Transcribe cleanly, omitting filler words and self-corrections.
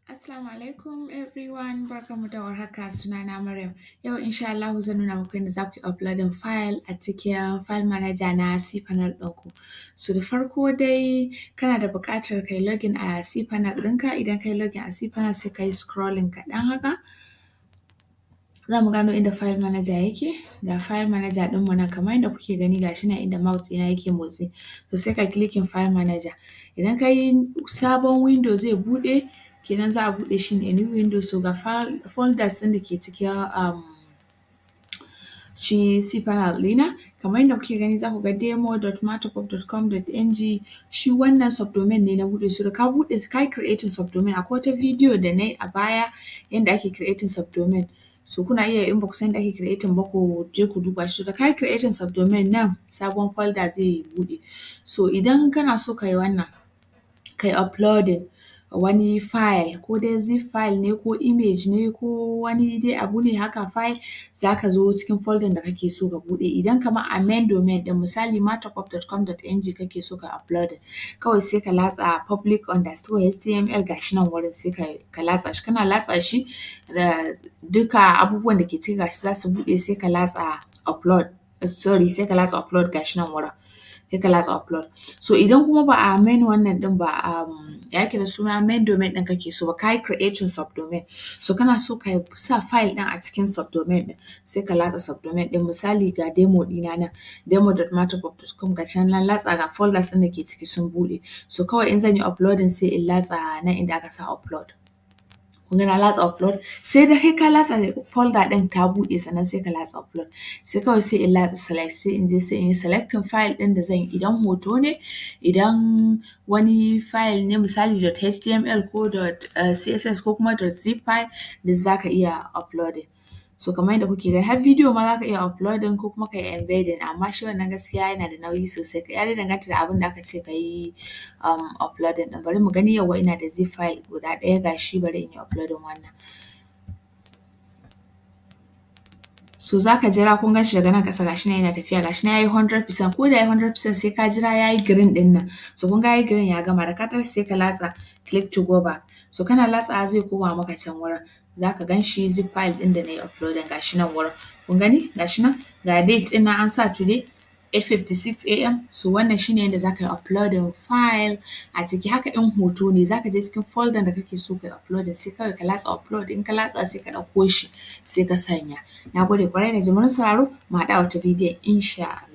Assalamu alaikum everyone, barkanmu da warhaka, sunana Maryam. Yau insha Allahu zan nuna muku yadda za ku yi uploading file a cikin file manager na cpanel ɗinku. So da farko dai kana da buƙatar kai login a cpanel ɗinka, idan kai login a cpanel sai ka yi scrolling kaɗan haka. Za mu gano inda file manager yake, ga file manager ɗinmu nan kamar yadda kuke gani ga shi nan inda mouse ɗina yake motsi. To sai ka clicking file manager. Idan ka yi sabon window zai buɗe, kenan za a buɗe shi ne a new window. So ga folders ɗin da ke cikin shi cpanel ɗina, kamar yadda kuke gani za ku ga demo.matterpop.com.ng, shi wannan subdomain ne na buɗe. So da ka buɗe ka yi creating subdomain, akwai wata video da na yi a baya yadda ake creating subdomain. So kuna iya in ba ku san yadda ake creating ba ku je ku duba shi. So da ka yi creating subdomain nan sabon folder zai buɗe. So idan kana so ka yi wannan, ka yi uploading wani file, ko dai zip file ne ko image ne ko wani dai abu ne haka file, za ka zo cikin folder da kake so ka buɗe. Idan kamar a main domain ɗin misali matterpop.com.ng kake so ka uploading, kawai sai ka latsa public_html ga shi nan wurin sai ka latsa shi. Kana latsa shi da duka abubuwan da ke ciki ga shi za su buɗe sai ka latsa upload. Sai ka latsa upload ga shi nan wurin. Sai ka latsa upload. So idan kuma ba a main wannan ɗin ba, ya yake da suna main domain ɗin kake so ba, ka yi creating subdomain. So kana so ka sa file ɗin a cikin subdomain ɗin, sai ka latsa subdomain ɗin. Misali ga demo ɗina nan, demo.matterpop.com ga can nan latsa ga folders ɗin da ke ciki sun buɗe. So kawai in zan yi uploading sai in latsa nan inda aka sa upload. Kun ga na latsa upload, sai da kai ka latsa folder ɗin ta buɗe sannan sai ka latsa upload. Sai kawai sai in latsa select, sai in je sai in yi selecting file ɗin da zan yi. Idan hoto ne, idan wani file ne misali .html ko .css ko kuma .zip file, duk za ka iya uploading. So kamar yadda kuke gani har video ma za ka iya uploading ko kuma ka yi embedding, amma shi wannan gaskiya yana da nauyi sosai. Ya dai danganta da abin da aka ce ka yi uploading ɗin. Bari mu gani yauwa ina da zip file guda ɗaya ga shi, bari in yi uploading wannan. So za ka jira, kun gan shi daga nan ƙasa ga shi nan yana tafiya, ga shi nan ya yi 100%, ko da ya yi 100% sai ka jira ya yi green ɗin nan. So kun ga ya yi green ya gama, da ka tashi sai ka latsa click to go back. So kana latsawa zai koma maka can wurin. Za ka gan shi zip file ɗin da na yi uploading ga shi nan wurin. Kun gani ga shi nan, ga date ɗin nan an sa today 8:56 AM. So wannan shi ne yadda za ka yi uploading file a ciki. Haka in hoto ne za ka je cikin folder da kake so ka yi uploading, sai kawai ka latsa upload. In ka latsa sai ka ɗauko shi sai ka sanya. Na gode ƙwarai da jimirin sauraro, mu haɗu a wata bidiyon insha Allah.